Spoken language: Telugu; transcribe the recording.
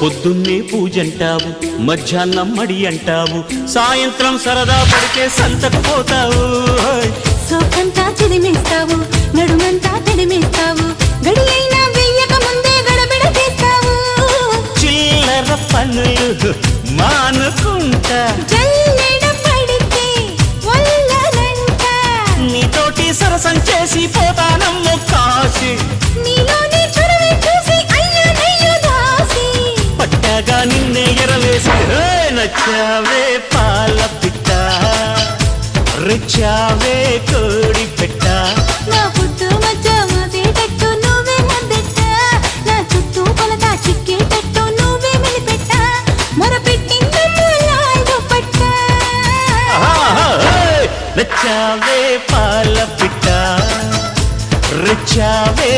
పొద్దున్నే పూజంటావు, మధ్యాహ్నం మడి అంటావు, సాయంత్రం సరదా పడితే సంతకు పోతావు. సోకంతా చిదిమేస్తావు, నడుమంతా తడిమేస్తావు, గడి అయినా వెయ్యక ముందే గడబిడ చేస్తావు. చిల్లర పనులు మానుకుంటా, జల్లెడ పడితే వల్లనంట, నీతోటి సరసం చేసి పోతానమ్ము కాసి. నీలోని చొరవే చూసి అయ్యో దాసి, పట్టాగా నిన్నే ఎరవేసి నచ్చావే పాల పిట్ట, రిచ్చావే కోడి పెట్ట. నా పుట్టు మధ్య మాసేటట్టు నువ్వే ముద్దెట్ట, నా చుట్టూ కొలత చిక్కేటట్టు నువ్వే మెలిపెట్ట, మొరపెట్టిందమ్మ లాంటి పట్ట. నచ్చావే పాల పిట్ట, రిచ్చావే